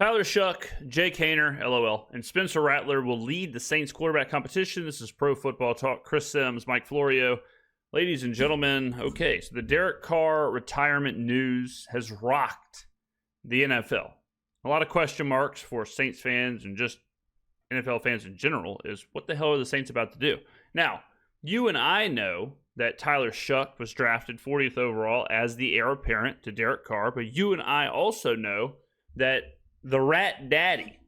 Tyler Shough, Jake Haener, LOL, and Spencer Rattler will lead the Saints quarterback competition. This is Pro Football Talk. Chris Sims, Mike Florio. Ladies and gentlemen, okay, so the Derek Carr retirement news has rocked the NFL. A lot of question marks for Saints fans and just NFL fans in general is what the hell are the Saints about to do? Now, you and I know that Tyler Shough was drafted 40th overall as the heir apparent to Derek Carr, but you and I also know that the Rat Daddy,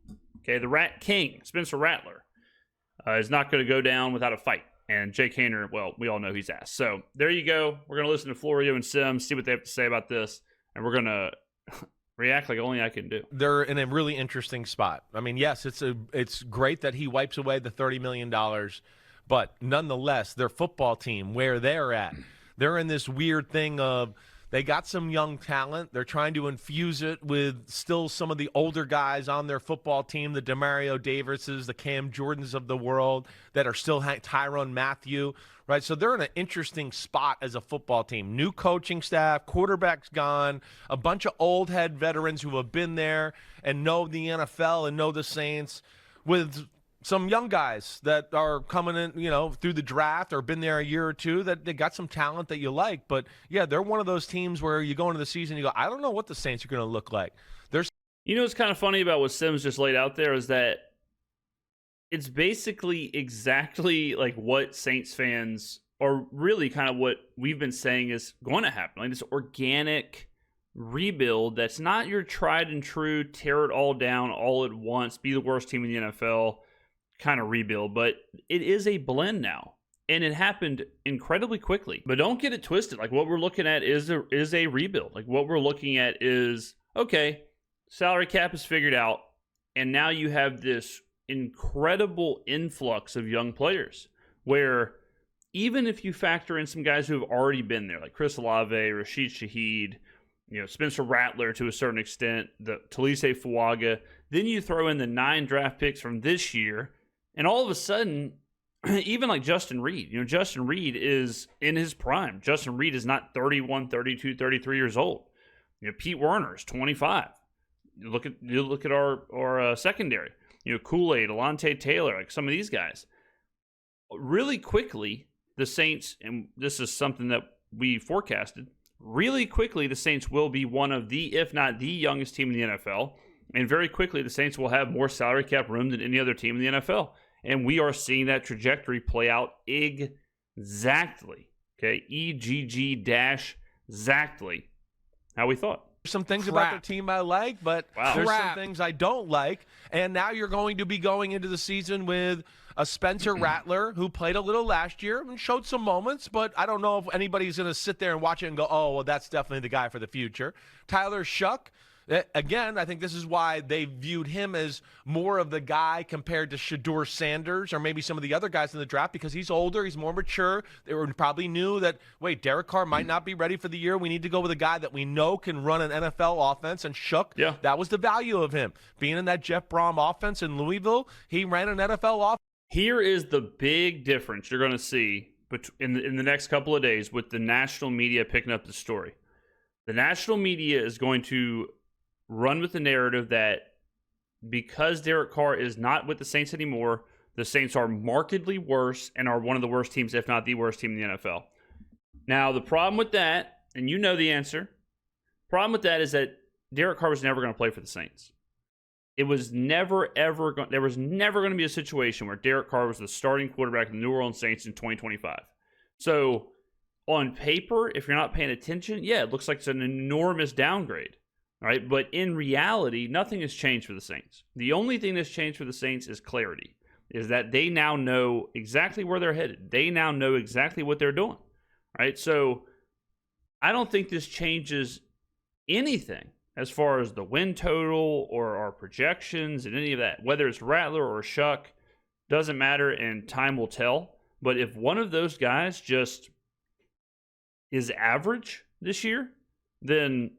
okay, the Rat King, Spencer Rattler, is not going to go down without a fight. And Jake Haener, well, we all know he's ass. So there you go. We're going to listen to Florio and Sims, see what they have to say about this, and we're going to react like only I can do. They're in a really interesting spot. I mean, yes, it's great that he wipes away the $30 million, but nonetheless, their football team, where they're at, they're in this weird thing of they got some young talent. They're trying to infuse it with still some of the older guys on their football team, the Demario Davises, the Cam Jordans of the world that are still Tyrann Mathieu, right? So they're in an interesting spot as a football team. New coaching staff, quarterback's gone, a bunch of old head veterans who have been there and know the NFL and know the Saints, with some young guys that are coming in, through the draft or been there a year or two, that they got some talent that you like. But, yeah, they're one of those teams where you go into the season, you go, I don't know what the Saints are going to look like. What's kind of funny about what Sims just laid out there is that it's basically exactly like what Saints fans, or really kind of what we've been saying is going to happen. Like this organic rebuild that's not your tried and true, tear it all down all at once, be the worst team in the NFL kind of rebuild, but it is a blend now, and it happened incredibly quickly. But don't get it twisted. Like what we're looking at is a rebuild. Like what we're looking at is, okay, salary cap is figured out, and now you have this incredible influx of young players where even if you factor in some guys who have already been there, like Chris Olave, Rashid Shaheed, Spencer Rattler to a certain extent, the Talise Fuaga, then you throw in the 9 draft picks from this year, and all of a sudden, even like Justin Reed, Justin Reed is in his prime. Justin Reed is not 31, 32, 33 years old. Pete Werner is 25. You look at our secondary. Kool-Aid, Alontae Taylor, like some of these guys. Really quickly, the Saints, and this is something that we forecasted, really quickly the Saints will be one of the, if not the youngest team in the NFL. And very quickly, the Saints will have more salary cap room than any other team in the NFL. And we are seeing that trajectory play out exactly. Okay, EGG-exactly how we thought. There's some things about their team I like, but there's some things I don't like. And now you're going to be going into the season with a Spencer Rattler who played a little last year and showed some moments, but I don't know if anybody's going to sit there and watch it and go, oh, well, that's definitely the guy for the future. Tyler Shough. Again, I think this is why they viewed him as more of the guy compared to Shedeur Sanders or maybe some of the other guys in the draft, because he's older, he's more mature. They probably knew that, wait, Derek Carr might not be ready for the year. We need to go with a guy that we know can run an NFL offense. And Shough, that was the value of him. Being in that Jeff Brom offense in Louisville, he ran an NFL offense. Here is the big difference you're going to see in the next couple of days with the national media picking up the story. The national media is going to run with the narrative that because Derek Carr is not with the Saints anymore, the Saints are markedly worse and are one of the worst teams, if not the worst team in the NFL. Now, the problem with that, and you know the answer, problem with that is that Derek Carr was never going to play for the Saints. It was never, ever going. There was never going to be a situation where Derek Carr was the starting quarterback of the New Orleans Saints in 2025. So, on paper, if you're not paying attention, it looks like it's an enormous downgrade. All right, but in reality, nothing has changed for the Saints. The only thing that's changed for the Saints is clarity, is that they now know exactly where they're headed. They now know exactly what they're doing. All right, so I don't think this changes anything as far as the win total or our projections and any of that. Whether it's Rattler or Shough, doesn't matter, and time will tell. But if one of those guys just is average this year, then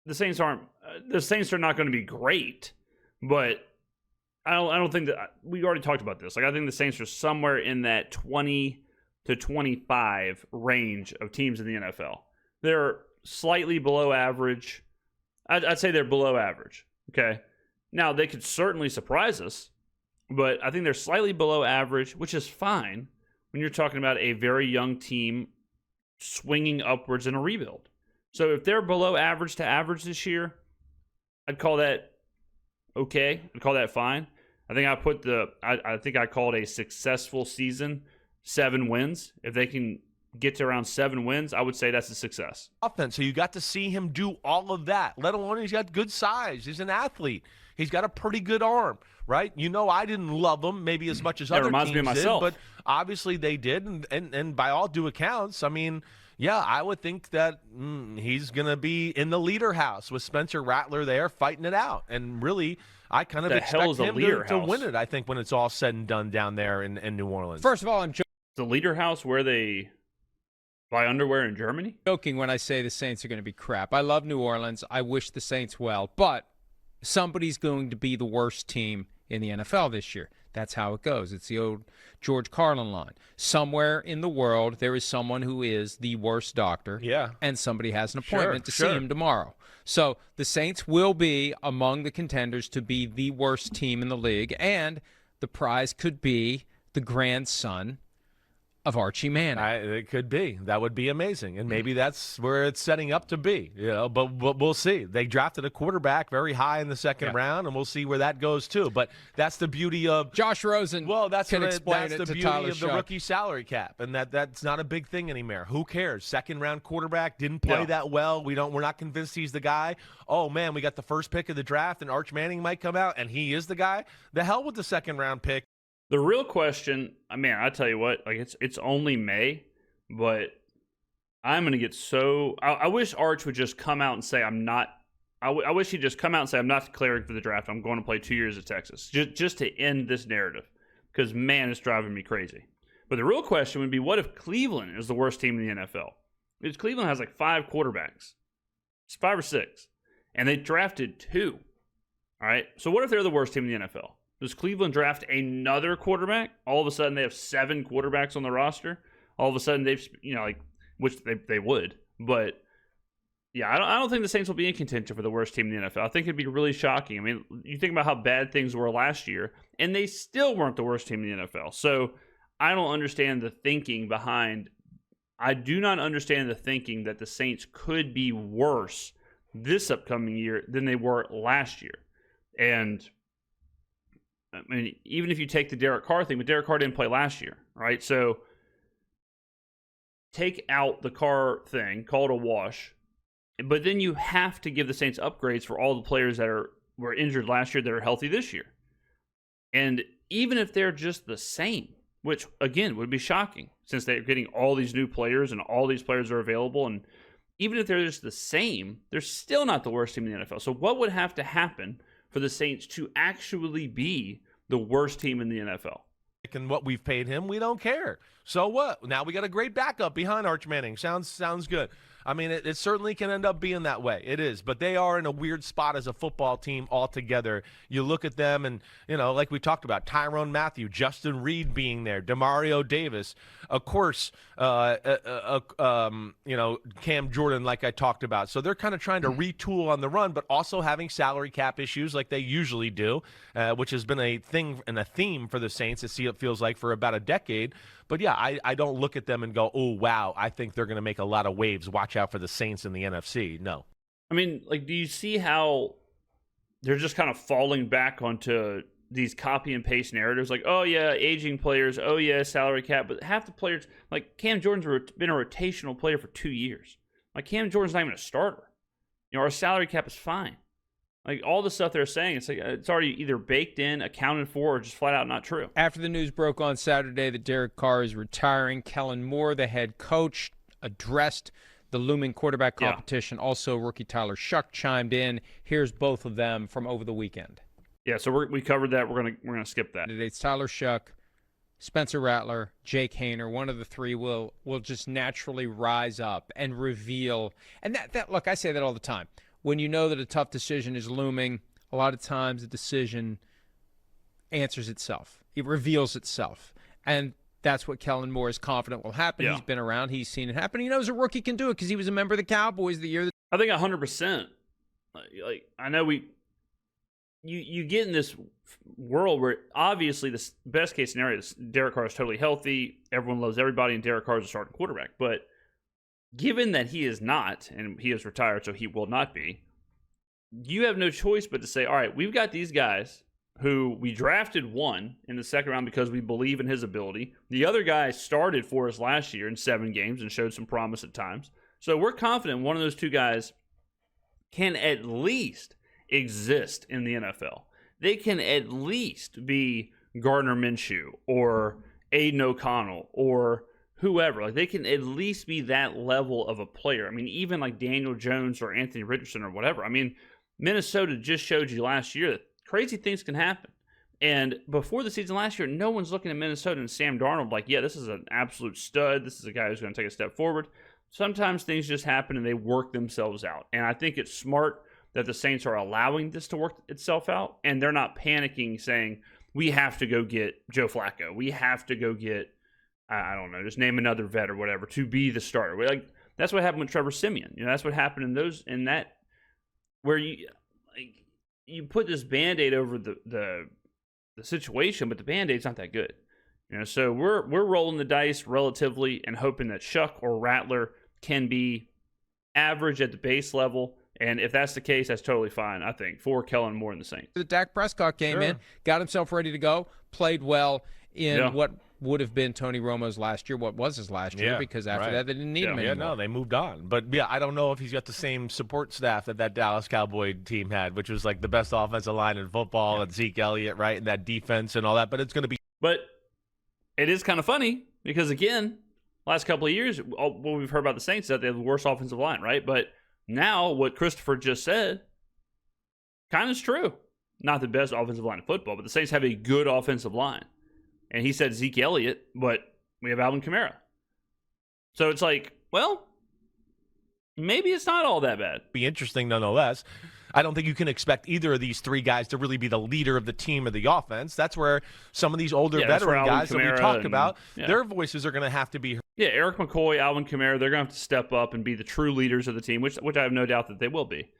the Saints are not going to be great, but I don't think that we already talked about this. Like, I think the Saints are somewhere in that 20 to 25 range of teams in the NFL. They're slightly below average. I'd say they're below average. Okay. Now, they could certainly surprise us, but I think they're slightly below average, which is fine when you're talking about a very young team swinging upwards in a rebuild. So if they're below average to average this year, I'd call that okay. I'd call that fine. I think I called a successful season 7 wins. If they can get to around 7 wins, I would say that's a success. Offense. So you got to see him do all of that, let alone he's got good size. He's an athlete. He's got a pretty good arm, right? I didn't love him maybe as much as other reminds teams me of myself. did, but obviously they did. And by all due accounts, I mean, yeah, I would think that he's going to be in the leader house with Spencer Rattler there fighting it out. And really, I kind of expect him to win it, I think, when it's all said and done down there in New Orleans. First of all, I'm the leader house where they buy underwear in Germany? joking when I say the Saints are going to be crap. I love New Orleans. I wish the Saints well, but somebody's going to be the worst team in the NFL this year. That's how it goes. It's the old George Carlin line. Somewhere in the world, there is someone who is the worst doctor, and somebody has an appointment to see him tomorrow. So the Saints will be among the contenders to be the worst team in the league, and the prize could be the grandson of Archie Manning. It could be. That would be amazing. And maybe that's where it's setting up to be. But we'll see. They drafted a quarterback very high in the second round, and we'll see where that goes too. But that's the beauty of Josh Rosen. Well, that's can the explain it to beauty Tyler of the Shough. rookie salary cap, and that's not a big thing anymore. Who cares? Second round quarterback didn't play that well. We're not convinced he's the guy. Oh man, we got the first pick of the draft, and Arch Manning might come out, and he is the guy. The hell with the second round pick. The real question, I tell you what, like it's only May, but I'm gonna get so. I wish Arch would just come out and say I'm not. I wish he'd just come out and say I'm not declaring for the draft. I'm going to play 2 years at Texas, just to end this narrative, because man, it's driving me crazy. But the real question would be, what if Cleveland is the worst team in the NFL? Because Cleveland has like 5 quarterbacks, it's 5 or 6, and they drafted 2. All right, so what if they're the worst team in the NFL? Does Cleveland draft another quarterback? All of a sudden, they have 7 quarterbacks on the roster. All of a sudden, they've, which they would. But, yeah, I don't think the Saints will be in contention for the worst team in the NFL. I think it'd be really shocking. I mean, you think about how bad things were last year, and they still weren't the worst team in the NFL. So, I don't understand the thinking behind. I do not understand the thinking that the Saints could be worse this upcoming year than they were last year. And I mean, even if you take the Derek Carr thing, but Derek Carr didn't play last year, right? So take out the Carr thing, call it a wash, but then you have to give the Saints upgrades for all the players that were injured last year that are healthy this year. And even if they're just the same, which, again, would be shocking since they're getting all these new players and all these players are available, and even if they're just the same, they're still not the worst team in the NFL. So what would have to happen for the Saints to actually be the worst team in the NFL? And what we've paid him, we don't care. So what? Now we got a great backup behind Arch Manning. Sounds good. I mean, it certainly can end up being that way. It is. But they are in a weird spot as a football team altogether. You look at them and, like we talked about, Tyrann Mathieu, Justin Reed being there, Demario Davis, of course, Cam Jordan, like I talked about. So they're kind of trying to retool on the run, but also having salary cap issues like they usually do, which has been a thing and a theme for the Saints, it feels like, for about a decade. But, yeah, I don't look at them and go, oh, wow, I think they're going to make a lot of waves. Watch out for the Saints in the NFC. No. I mean, like, do you see how they're just kind of falling back onto these copy and paste narratives? Like, oh, yeah, aging players. Oh, yeah, salary cap. But half the players, like Cam Jordan's been a rotational player for 2 years. Like, Cam Jordan's not even a starter. Our salary cap is fine. Like, all the stuff they're saying, it's like it's already either baked in, accounted for, or just flat out not true. After the news broke on Saturday that Derek Carr is retiring, Kellen Moore, the head coach, addressed the looming quarterback competition. Also, rookie Tyler Shough chimed in. Here's both of them from over the weekend. Yeah, so we covered that. We're gonna skip that. It's Tyler Shough, Spencer Rattler, Jake Haener. One of the three will just naturally rise up and reveal. And that look, I say that all the time. When you know that a tough decision is looming, a lot of times the decision answers itself. It reveals itself. And that's what Kellen Moore is confident will happen. He's been around. He's seen it happen. He knows a rookie can do it because he was a member of the Cowboys the year that. I think 100%. Like I know you get in this world where obviously the best case scenario is Derek Carr is totally healthy, everyone loves everybody, and Derek Carr is a starting quarterback. But given that he is not, and he is retired, so he will not be, you have no choice but to say, all right, we've got these guys who we drafted one in the second round because we believe in his ability. The other guy started for us last year in 7 games and showed some promise at times. So we're confident one of those 2 guys can at least exist in the NFL. They can at least be Gardner Minshew or Aiden O'Connell or whoever. Like, they can at least be that level of a player. I mean, even like Daniel Jones or Anthony Richardson or whatever. I mean, Minnesota just showed you last year that crazy things can happen. And before the season last year, no one's looking at Minnesota and Sam Darnold like, yeah, this is an absolute stud. This is a guy who's going to take a step forward. Sometimes things just happen and they work themselves out. And I think it's smart that the Saints are allowing this to work itself out, and they're not panicking saying, we have to go get Joe Flacco. We have to go get, I don't know, just name another vet or whatever to be the starter. Like, that's what happened with Trevor Siemian. You know, that's what happened in that where you put this Band-Aid over the situation, but the Band-Aid's not that good. You know, so we're rolling the dice relatively and hoping that Shough or Rattler can be average at the base level. And if that's the case, that's totally fine, I think, for Kellen Moore and the Saints. The Dak Prescott came in, got himself ready to go, played well in what would have been Tony Romo's last year, what was his last year, because after that they didn't need him anymore. Yeah, no, they moved on. But, yeah, I don't know if he's got the same support staff that Dallas Cowboy team had, which was like the best offensive line in football and Zeke Elliott, right, and that defense and all that. But it's going to be. But it is kind of funny because, again, last couple of years, what we've heard about the Saints is that they have the worst offensive line, right? But now what Christopher just said kind of is true. Not the best offensive line in football, but the Saints have a good offensive line. And he said Zeke Elliott, but we have Alvin Kamara. So it's like, well, maybe it's not all that bad. Be interesting nonetheless. I don't think you can expect either of these 3 guys to really be the leader of the team or the offense. That's where some of these older veteran guys that we talked about, their voices are going to have to be heard. Yeah, Eric McCoy, Alvin Kamara, they're going to have to step up and be the true leaders of the team, which I have no doubt that they will be.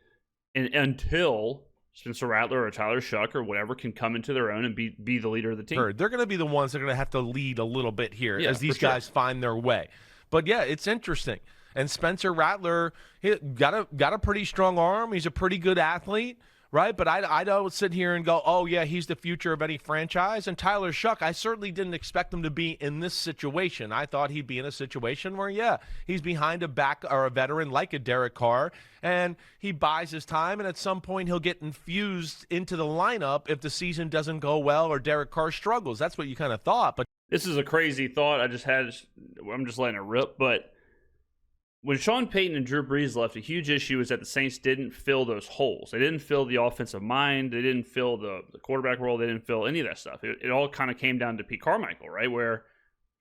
And until Spencer Rattler or Tyler Shough or whatever can come into their own and be the leader of the team. They're going to be the ones that are going to have to lead a little bit here as these guys find their way. But, yeah, it's interesting. And Spencer Rattler, he got a pretty strong arm. He's a pretty good athlete, right? But I don't sit here and go, oh, yeah, he's the future of any franchise. And Tyler Shough, I certainly didn't expect him to be in this situation. I thought he'd be in a situation where, yeah, he's behind a back or a veteran like a Derek Carr, and he buys his time, and at some point he'll get infused into the lineup if the season doesn't go well or Derek Carr struggles. That's what you kind of thought. But this is a crazy thought. I'm just letting it rip, but when Sean Payton and Drew Brees left, a huge issue is that the Saints didn't fill those holes. They didn't fill the offensive mind. They didn't fill the quarterback role. They didn't fill any of that stuff. It all kind of came down to Pete Carmichael, right? Where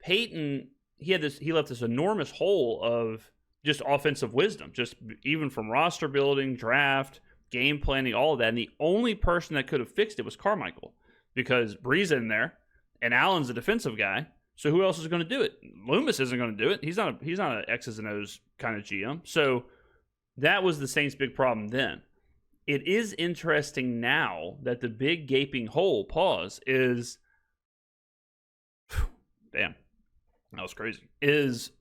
Payton, he left this enormous hole of just offensive wisdom, just even from roster building, draft, game planning, all of that. And the only person that could have fixed it was Carmichael, because Brees in there and Allen's a defensive guy. So who else is going to do it? Loomis isn't going to do it. He's not an X's and O's kind of GM. So that was the Saints' big problem then. It is interesting now that the big gaping hole, is, damn, that was crazy, is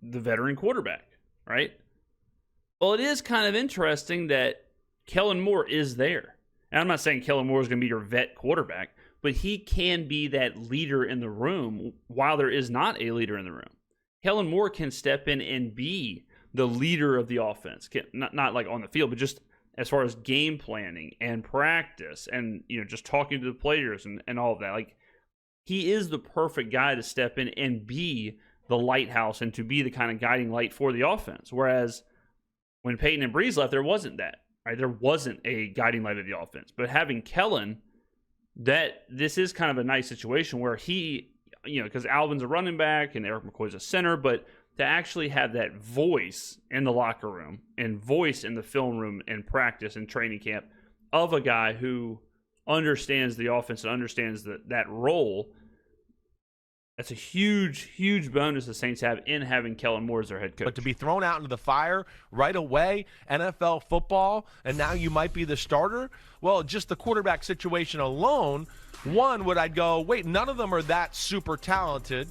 the veteran quarterback, right? Well, it is kind of interesting that Kellen Moore is there. And I'm not saying Kellen Moore is going to be your vet quarterback, but he can be that leader in the room while there is not a leader in the room. Kellen Moore can step in and be the leader of the offense. Not like on the field, but just as far as game planning and practice and, just talking to the players and all of that. Like, he is the perfect guy to step in and be the lighthouse and to be the kind of guiding light for the offense. Whereas when Peyton and Brees left, there wasn't that, right? There wasn't a guiding light of the offense. But having Kellen, this is kind of a nice situation where he, because Alvin's a running back and Eric McCoy's a center, but to actually have that voice in the locker room and voice in the film room and practice and training camp of a guy who understands the offense and understands that role, That's a huge, huge bonus the Saints have in having Kellen Moore as their head coach. But to be thrown out into the fire right away, NFL football, and now you might be the starter, well, just the quarterback situation alone, I'd go, wait, none of them are that super talented.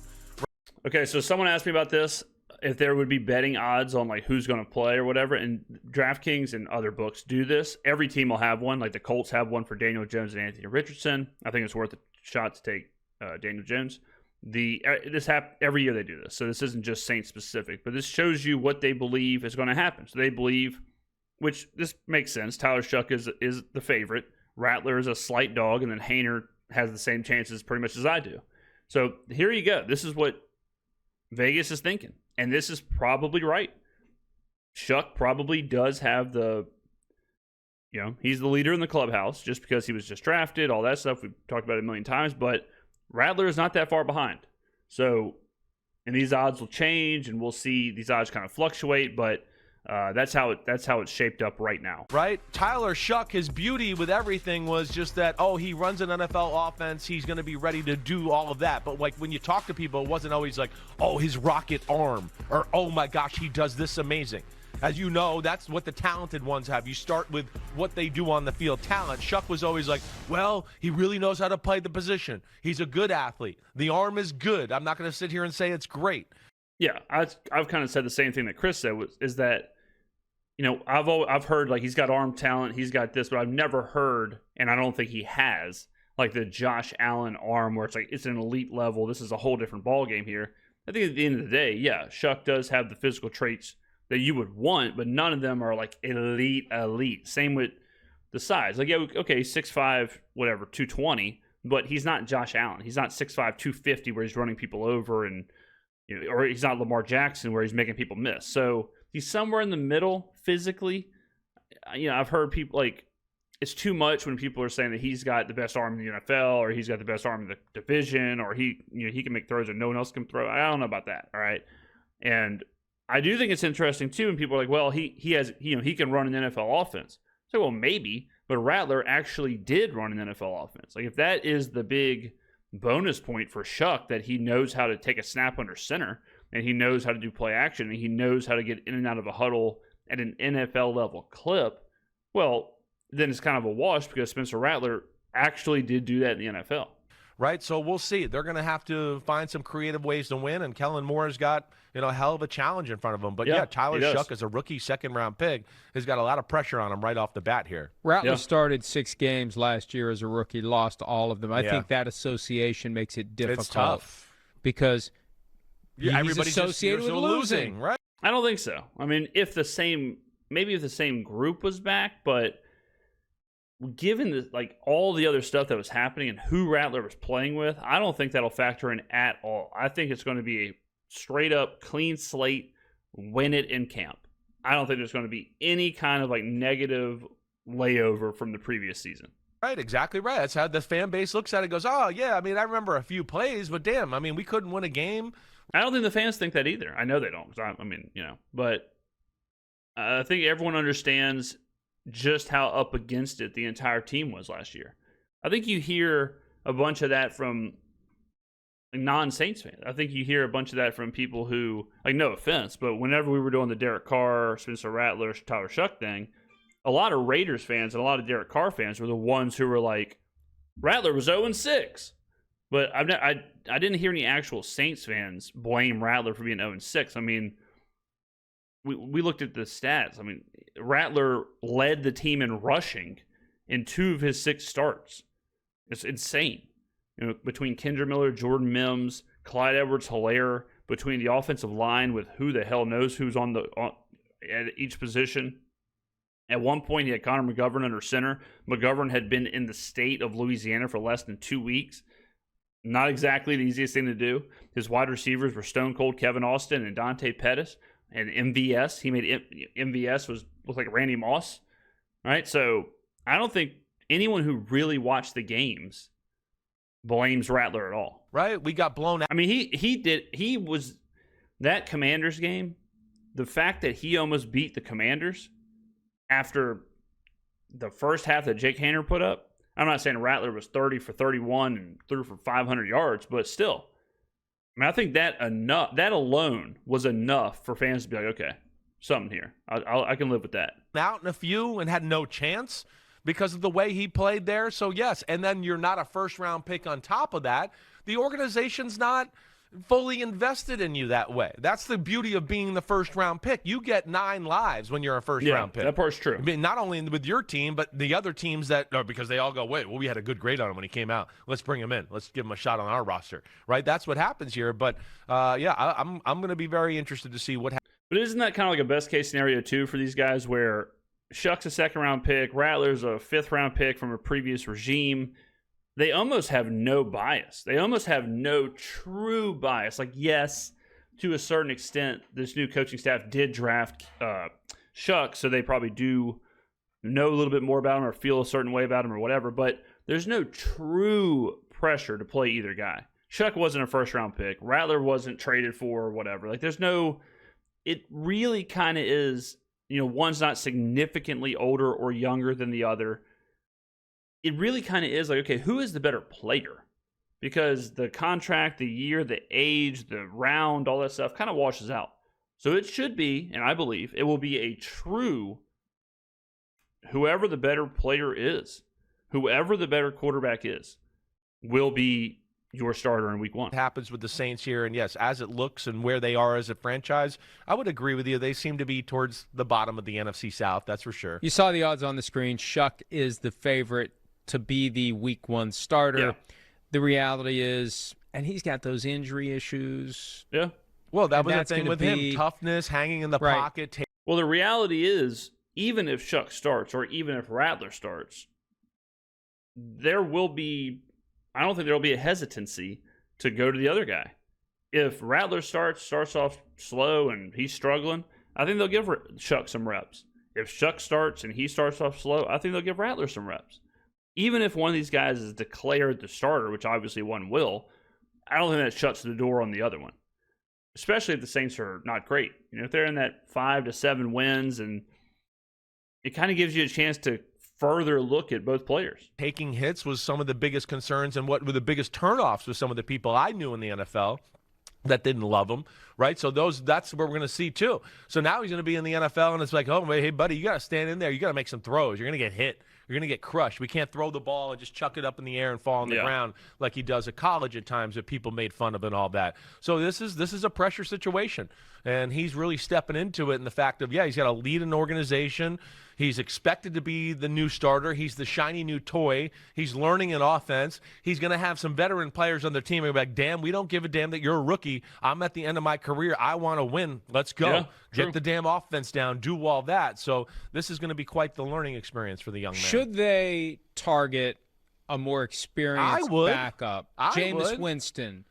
Okay, so someone asked me about this, if there would be betting odds on like who's going to play or whatever, and DraftKings and other books do this. Every team will have one. Like the Colts have one for Daniel Jones and Anthony Richardson. I think it's worth a shot to take Daniel Jones. Every year they do this, so this isn't just Saints specific, but this shows you what they believe is going to happen. So they believe, which this makes sense, Tyler Shough is the favorite, Rattler is a slight dog, and then Haener has the same chances pretty much as I do. So here you go. This is what Vegas is thinking, and this is probably right. Shough probably does have he's the leader in the clubhouse just because he was just drafted, all that stuff. We've talked about it a million times, but Rattler is not that far behind. So, and these odds will change, and we'll see these odds kind of fluctuate, but that's how it's shaped up right now. Right? Tyler Shough, his beauty with everything was just that, he runs an NFL offense. He's going to be ready to do all of that. But like when you talk to people, it wasn't always like, his rocket arm, or oh my gosh, he does this amazing. As you know, that's what the talented ones have. You start with what they do on the field. Talent. Shough was always like, he really knows how to play the position. He's a good athlete. The arm is good. I'm not going to sit here and say it's great. Yeah, I've kind of said the same thing that Chris said, is that, I've heard like he's got arm talent, he's got this, but I've never heard, and I don't think he has, like the Josh Allen arm where it's like it's an elite level. This is a whole different ball game here. I think at the end of the day, yeah, Shough does have the physical traits that you would want, but none of them are like elite. Same with the size. Like, yeah, okay, 6'5", whatever, 220, but he's not Josh Allen. He's not 6'5", 250 where he's running people over, and or he's not Lamar Jackson where he's making people miss. So he's somewhere in the middle physically. I've heard people like it's too much when people are saying that he's got the best arm in the NFL, or he's got the best arm in the division, or he can make throws that no one else can throw. I don't know about that. All right, and I do think it's interesting too, and people are like, well, he can run an NFL offense. So, well, maybe, but Rattler actually did run an NFL offense. Like, if that is the big bonus point for Shough, that he knows how to take a snap under center, and he knows how to do play action, and he knows how to get in and out of a huddle at an NFL level clip, well, then it's kind of a wash because Spencer Rattler actually did do that in the NFL. Right, so we'll see. They're going to have to find some creative ways to win, and Kellen Moore's got a hell of a challenge in front of him. But yeah Tyler Shough as a rookie second-round pick has got a lot of pressure on him right off the bat here. Rattler started 6 games last year as a rookie, lost all of them. I think that association makes it difficult. It's tough because he's everybody's associated with losing, right? I don't think so. I mean, if the same group was back, but given all the other stuff that was happening and who Rattler was playing with, I don't think that'll factor in at all. I think it's going to be a straight up clean slate, win it in camp. I don't think there's going to be any kind of negative layover from the previous season. Right, exactly right. That's how the fan base looks at it. Goes, I remember a few plays, but damn, we couldn't win a game. I don't think the fans think that either. I know they don't. But I think everyone understands just how up against it the entire team was last year. I think you hear a bunch of that from non-Saints fans. I think you hear a bunch of that from people who, no offense, but whenever we were doing the Derek Carr, Spencer Rattler, Tyler Shough thing, a lot of Raiders fans and a lot of Derek Carr fans were the ones who were like, Rattler was 0-6. But I didn't hear any actual Saints fans blame Rattler for being 0-6. We looked at the stats. Rattler led the team in rushing in 2 of his 6 starts. It's insane. Between Kendra Miller, Jordan Mims, Clyde Edwards-Helaire, between the offensive line with who the hell knows who's at each position. At one point, he had Connor McGovern under center. McGovern had been in the state of Louisiana for less than 2 weeks. Not exactly the easiest thing to do. His wide receivers were Stone Cold Kevin Austin and Dante Pettis. And MVS, he made MVS look like Randy Moss, right? So I don't think anyone who really watched the games blames Rattler at all. Right? We got blown out. He was that Commanders game. The fact that he almost beat the Commanders after the first half that Jake Haener put up. I'm not saying Rattler was 30 for 31 and threw for 500 yards, but still, I mean, I think that alone was enough for fans to be like, okay, something here. I can live with that. Out in a few and had no chance because of the way he played there. So, yes, and then you're not a first-round pick on top of that. The organization's not fully invested in you that way. That's the beauty of being the first-round pick. You get 9 lives when you're a first-round pick. That part's true. I mean, not only with your team, but the other teams because they all go, wait, well, we had a good grade on him when he came out. Let's bring him in. Let's give him a shot on our roster, right? That's what happens here. But, I'm going to be very interested to see what happens. But isn't that kind of like a best-case scenario, too, for these guys where Shough's a second-round pick, Rattler's a fifth-round pick from a previous regime? They almost have no bias. They almost have no true bias. Like, yes, to a certain extent, this new coaching staff did draft Shough, so they probably do know a little bit more about him or feel a certain way about him or whatever, but there's no true pressure to play either guy. Shough wasn't a first-round pick. Rattler wasn't traded for or whatever. Like, there's no... It really kind of is, one's not significantly older or younger than the other. It really kind of is like, okay, who is the better player? Because the contract, the year, the age, the round, all that stuff kind of washes out. So it should be, and I believe it will be a true whoever the better player is, whoever the better quarterback is, will be your starter in week 1. What happens with the Saints here, and yes, as it looks and where they are as a franchise, I would agree with you. They seem to be towards the bottom of the NFC South, that's for sure. You saw the odds on the screen. Shough is the favorite to be the week 1 starter. Yeah. The reality is, and he's got those injury issues. Yeah. Well, that was the thing with him. Toughness, hanging in the pocket. Well, the reality is, even if Shough starts or even if Rattler starts, there will be, I don't think there will be a hesitancy to go to the other guy. If Rattler starts off slow and he's struggling, I think they'll give Shough some reps. If Shough starts and he starts off slow, I think they'll give Rattler some reps. Even if one of these guys is declared the starter, which obviously one will, I don't think that shuts the door on the other one. Especially if the Saints are not great. If they're in that 5 to 7 wins, and it kind of gives you a chance to further look at both players. Taking hits was some of the biggest concerns and what were the biggest turnoffs with some of the people I knew in the NFL that didn't love him, right? So that's what we're going to see too. So now he's going to be in the NFL, and it's like, oh, hey, buddy, you got to stand in there. You got to make some throws. You're going to get hit. You're going to get crushed. We can't throw the ball and just chuck it up in the air and fall on the ground like he does at college at times that people made fun of and all that. So this is a pressure situation, and he's really stepping into it in the fact of, he's got to lead an organization. He's expected to be the new starter. He's the shiny new toy. He's learning an offense. He's going to have some veteran players on their team. And be like, damn, we don't give a damn that you're a rookie. I'm at the end of my career. I want to win. Let's go. Yeah, get the damn offense down. Do all that. So this is going to be quite the learning experience for the young man. Should they target a more experienced backup? Jameis Winston,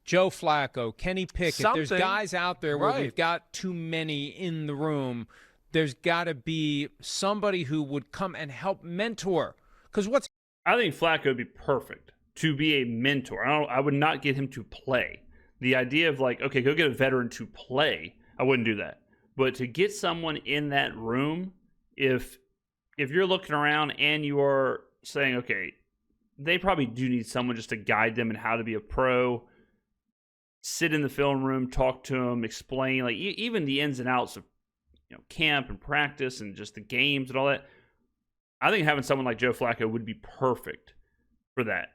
Joe Flacco, Kenny Pickett. There's guys out there where we've got too many in the room. There's got to be somebody who would come and help mentor. Because I think Flacco would be perfect to be a mentor. I would not get him to play. The idea of like, okay, go get a veteran to play, I wouldn't do that. But to get someone in that room, if you're looking around and you are saying, okay, they probably do need someone just to guide them in how to be a pro, sit in the film room, talk to them, explain, like even the ins and outs of camp and practice and just the games and all that. I think having someone like Joe Flacco would be perfect for that.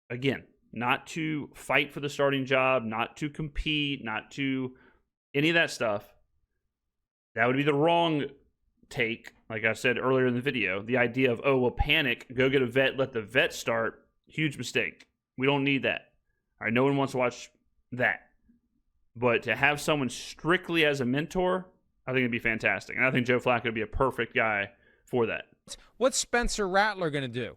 Again, not to fight for the starting job, not to compete, not to any of that stuff. That would be the wrong take, like I said earlier in the video. The idea of, panic, go get a vet, let the vet start. Huge mistake. We don't need that. All right, no one wants to watch that. But to have someone strictly as a mentor, I think it'd be fantastic. And I think Joe Flacco would be a perfect guy for that. What's Spencer Rattler going to do?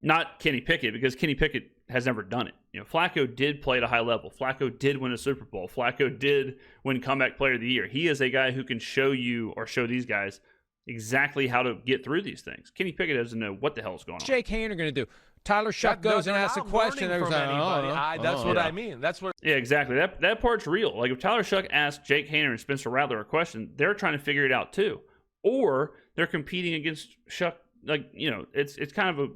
Not Kenny Pickett, because Kenny Pickett has never done it. Flacco did play at a high level. Flacco did win a Super Bowl. Flacco did win Comeback Player of the Year. He is a guy who can show you or show these guys exactly how to get through these things. Kenny Pickett doesn't know what the hell is going on. Jake Haener going to do? Tyler Shough goes and asks a question. That's what I mean. That's what. Yeah, exactly. That part's real. Like if Tyler Shough asks Jake Haener and Spencer Rattler a question, they're trying to figure it out too, or they're competing against Shough. Like it's kind of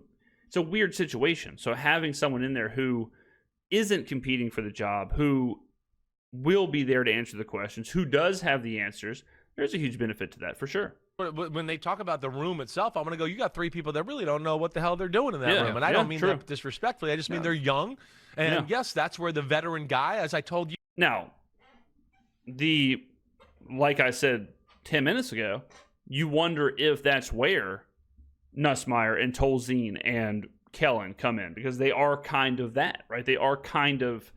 it's a weird situation. So having someone in there who isn't competing for the job, who will be there to answer the questions, who does have the answers, there's a huge benefit to that for sure. But when they talk about the room itself, I'm going to go, you got 3 people that really don't know what the hell they're doing in that room. And I don't mean that disrespectfully. I just mean they're young. And yes, that's where the veteran guy, as I told you. Now, like I said 10 minutes ago, you wonder if that's where Nussmeier and Tolzien and Kellen come in, because they are kind of that, right? They are kind of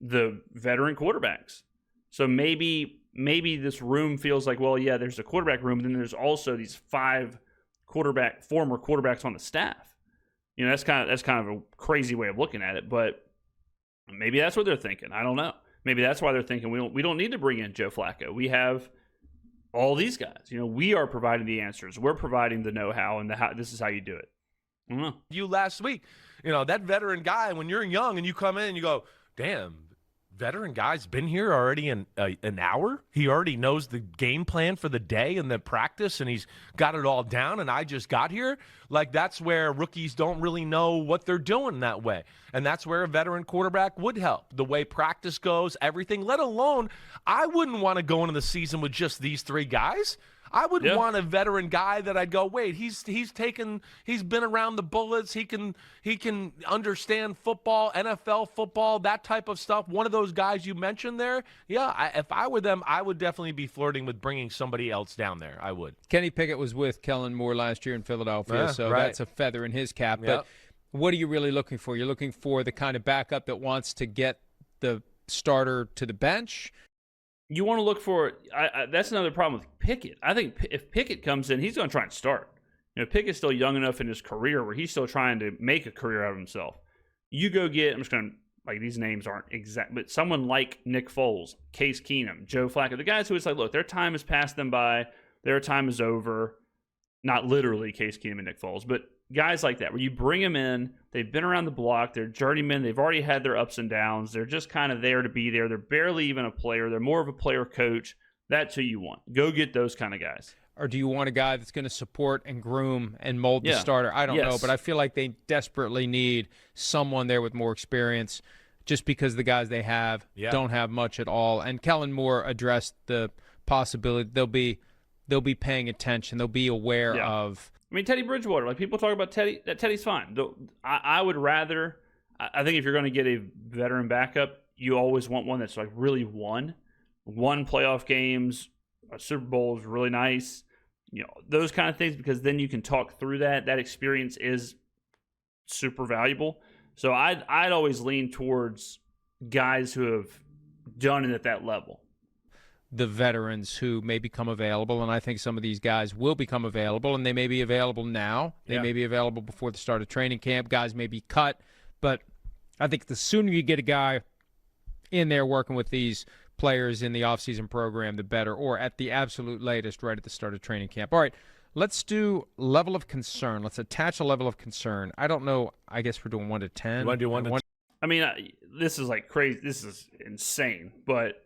the veteran quarterbacks. So maybe this room feels like, well, yeah, there's a quarterback room, but then there's also these 5 former quarterbacks on the staff. You know, that's kind of a crazy way of looking at it, but maybe that's what they're thinking. I don't know. Maybe that's why they're thinking we don't need to bring in Joe Flacco. We have all these guys. You know, we are providing the answers. We're providing the know-how, and this is how you do it. I don't know. You last week, you know, that veteran guy, when you're young and you come in and you go, damn, veteran guy's been here already an hour. He already knows the game plan for the day and the practice, and he's got it all down, and I just got here. Like, that's where rookies don't really know what they're doing that way. And that's where a veteran quarterback would help. The way practice goes, everything, let alone, I wouldn't want to go into the season with just these 3 guys. I would want a veteran guy that I'd go, wait, he's been around the bullets. He can understand football, NFL football, that type of stuff. One of those guys you mentioned there, if I were them, I would definitely be flirting with bringing somebody else down there. I would. Kenny Pickett was with Kellen Moore last year in Philadelphia, so that's a feather in his cap. But what are you really looking for? You're looking for the kind of backup that wants to get the starter to the bench. You want to look for that's another problem with Pickett. I think if Pickett comes in, he's going to try and start. You know, Pickett's still young enough in his career where he's still trying to make a career out of himself. You go get, I'm just going to, like, these names aren't exact, but someone like Nick Foles, Case Keenum, Joe Flacco, the guys who it's like, look, their time has passed them by, their time is over. Not literally Case Keenum and Nick Foles, but guys like that, where you bring them in, they've been around the block, they're journeymen, they've already had their ups and downs, they're just kind of there to be there, they're barely even a player, they're more of a player coach. That's who you want. Go get those kind of guys. Or do you want a guy that's going to support and groom and mold the starter? I don't know, but I feel like they desperately need someone there with more experience, just because the guys they have don't have much at all. And Kellen Moore addressed the possibility they'll be paying attention, they'll be aware of. I mean, Teddy Bridgewater, like, people talk about Teddy. Teddy's fine. I would rather, I think if you're going to get a veteran backup, you always want one that's like really won playoff games. A Super Bowl is really nice. You know, those kind of things, because then you can talk through that. That experience is super valuable. So I'd always lean towards guys who have done it at that level. The veterans who may become available, and I think some of these guys will become available, and they may be available now. They may be available before the start of training camp. Guys may be cut, but I think the sooner you get a guy in there working with these players in the offseason program, the better, or at the absolute latest, right at the start of training camp. All right, let's do level of concern. Let's attach a level of concern. I don't know. I guess we're doing 1 to 10. You want to do 1 to 10? I mean, this is like crazy. This is insane, but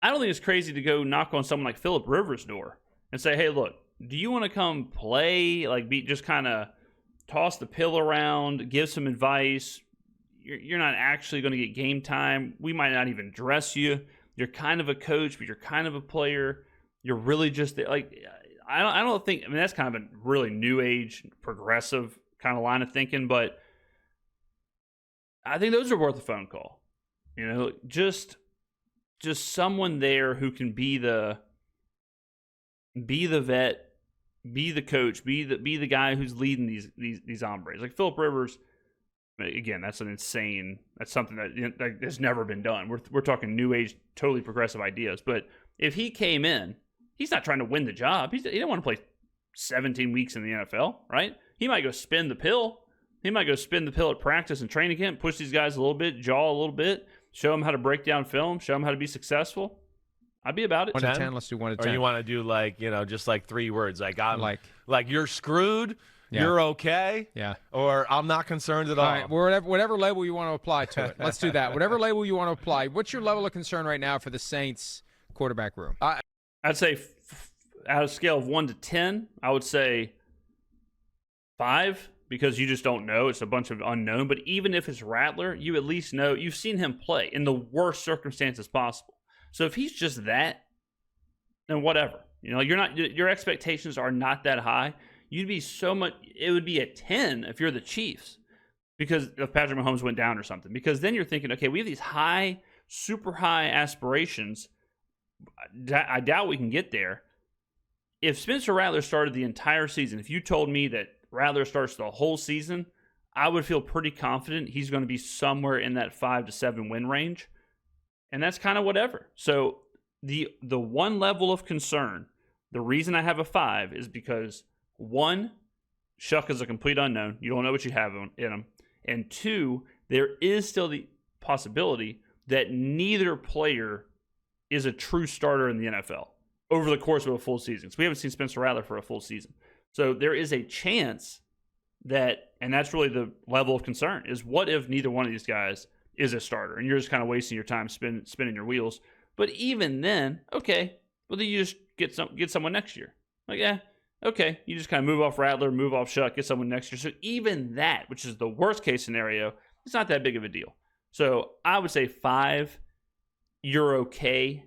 I don't think it's crazy to go knock on someone like Phillip Rivers' door and say, hey, look, do you want to come play? Like, just kind of toss the pill around, give some advice. You're not actually going to get game time. We might not even dress you. You're kind of a coach, but you're kind of a player. You're really just like, I don't think, I mean, that's kind of a really new age, progressive kind of line of thinking, but I think those are worth a phone call. You know, just someone there who can be the vet, be the coach, be the guy who's leading these hombres. Like Phillip Rivers, again, that's something that has never been done. We're talking new age, totally progressive ideas. But if he came in, he's not trying to win the job. He don't want to play 17 weeks in the NFL, right? He might go spin the pill. He might go spin the pill at practice and training camp, push these guys a little bit, jaw a little bit, show them how to break down film, show them how to be successful. I'd be about it. 1 to 10. Let's do 1 to 10. Or you want to do just 3 words, like you're screwed, you're okay, or I'm not concerned at all. All right, whatever label you want to apply to it. Let's do that. Whatever label you want to apply. What's your level of concern right now for the Saints quarterback room? I'd say out of a scale of 1 to 10, I would say 5. because you just don't know. It's a bunch of unknown. But even if it's Rattler, you at least know you've seen him play in the worst circumstances possible. So if he's just that, then whatever. Your expectations are not that high. You'd be so much. It would be a 10 if you're the Chiefs, because if Patrick Mahomes went down or something. Because then you're thinking, okay, we have these high, super high aspirations. I doubt we can get there. If Spencer Rattler started the entire season, if you told me that Rattler starts the whole season, I would feel pretty confident he's going to be somewhere in that 5 to 7 win range. And that's kind of whatever. So the one level of concern, the reason I have a 5 is because, 1, Shough is a complete unknown. You don't know what you have in him. And 2, there is still the possibility that neither player is a true starter in the NFL over the course of a full season. So we haven't seen Spencer Rattler for a full season. So there is a chance that, and that's really the level of concern, is what if neither one of these guys is a starter and you're just kind of wasting your time spinning your wheels. But even then, okay, well, then you just get someone next year. Like, yeah, okay, you just kind of move off Rattler, move off Shough, get someone next year. So even that, which is the worst case scenario, it's not that big of a deal. So I would say 5, you're okay.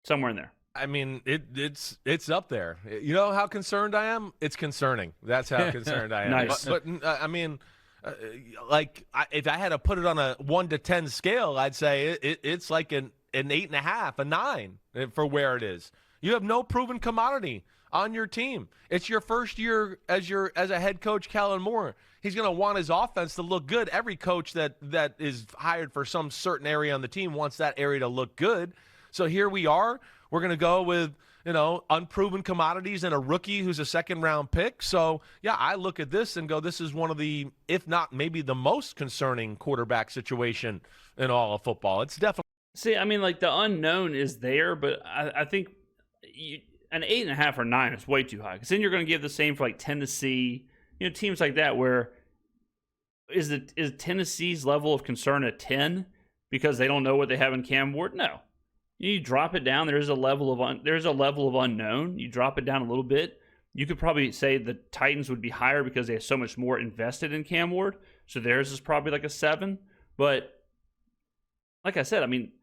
Somewhere in there. I mean, it's up there. You know how concerned I am? It's concerning. That's how concerned I am. Nice. But I mean, if I had to put it on a 1 to 10 scale, I'd say it's like an 8.5, a 9 for where it is. You have no proven commodity on your team. It's your first year as a head coach, Kellen Moore. He's going to want his offense to look good. Every coach that is hired for some certain area on the team wants that area to look good. So here we are. We're going to go with, unproven commodities and a rookie who's a second-round pick. So, yeah, I look at this and go, this is one of the, if not maybe the most concerning quarterback situation in all of football. It's definitely. See, I mean, like, the unknown is there, but I think an 8.5 or 9 is way too high. Because then you're going to give the same for, like, Tennessee, teams like that where is Tennessee's level of concern a 10 because they don't know what they have in Cam Ward? No. You drop it down. There's a level of unknown. You drop it down a little bit. You could probably say the Titans would be higher because they have so much more invested in Cam Ward. So theirs is probably like a 7. But like I said, I mean,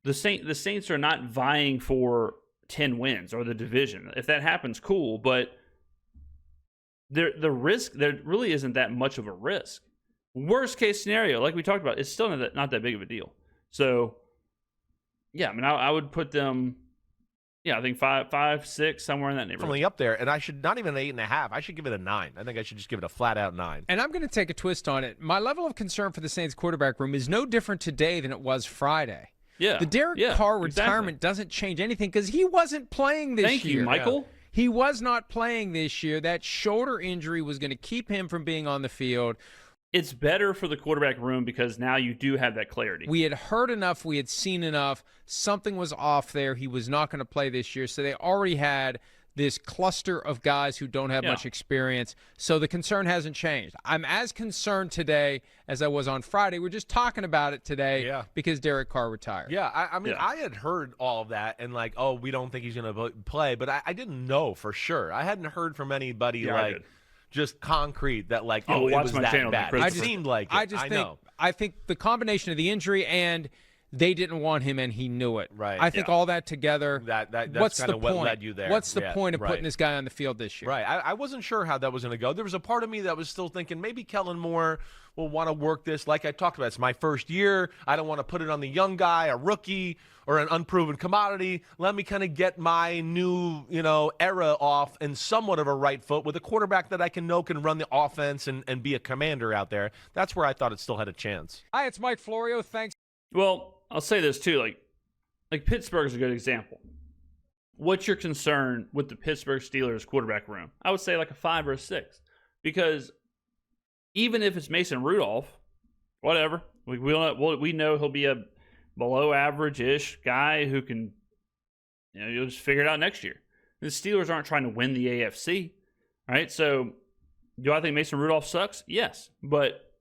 the Saints are not vying for 10 wins or the division. If that happens, cool. But there really isn't that much of a risk. Worst case scenario, like we talked about, it's still not that big of a deal. So. Yeah, I mean, I would put them, I think 5, 6, somewhere in that neighborhood. Definitely up there, and I should not even an 8.5. I should give it a 9. I think I should just give it a flat-out 9. And I'm going to take a twist on it. My level of concern for the Saints quarterback room is no different today than it was Friday. Yeah. The Derek Carr retirement doesn't change anything because he wasn't playing this year. Thank you, Michael. Yeah. He was not playing this year. That shoulder injury was going to keep him from being on the field. It's better for the quarterback room because now you do have that clarity. We had heard enough. We had seen enough. Something was off there. He was not going to play this year. So they already had this cluster of guys who don't have much experience. So the concern hasn't changed. I'm as concerned today as I was on Friday. We're just talking about it today because Derek Carr retired. Yeah, I mean, I had heard all of that and like, oh, we don't think he's going to play. But I didn't know for sure. I hadn't heard from anybody just concrete that like, it was that bad. It seemed like it. I think the combination of the injury and they didn't want him and he knew it. Right. I think all that together, that's kind of what led you there. What's the point of putting this guy on the field this year? Right. I wasn't sure how that was going to go. There was a part of me that was still thinking maybe Kellen Moore will want to work this. Like I talked about, it's my first year. I don't want to put it on the young guy, a rookie, or an unproven commodity. Let me kind of get my new, era off in somewhat of a right foot with a quarterback that I know can run the offense and be a commander out there. That's where I thought it still had a chance. Hi, it's Mike Florio. Thanks. Well, I'll say this too, like Pittsburgh is a good example. What's your concern with the Pittsburgh Steelers quarterback room? I would say like a 5 or a 6, because even if it's Mason Rudolph, whatever, we know he'll be a below average-ish guy who can, you'll just figure it out next year. The Steelers aren't trying to win the AFC, right? So, do I think Mason Rudolph sucks? Yes, but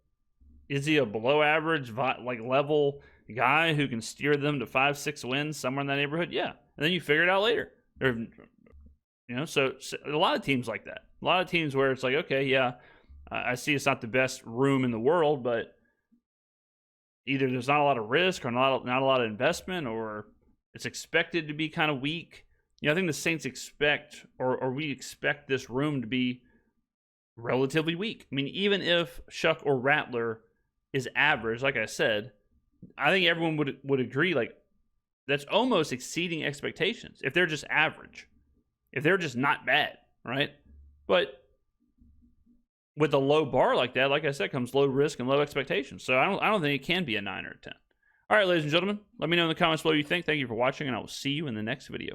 is he a below average level guy who can steer them to 5, 6 wins somewhere in that neighborhood? Yeah, and then you figure it out later. So a lot of teams like that. A lot of teams where it's like, okay, yeah, I see it's not the best room in the world, but either there's not a lot of risk or not a lot of investment, or it's expected to be kind of weak. I think the Saints expect, or we expect this room to be relatively weak. I mean, even if Shough or Rattler is average, like I said, I think everyone would agree, like, that's almost exceeding expectations if they're just average. If they're just not bad, right? But with a low bar like that, like I said, comes low risk and low expectations. So I don't think it can be a 9 or a 10. All right, ladies and gentlemen, let me know in the comments below what you think. Thank you for watching, and I will see you in the next video.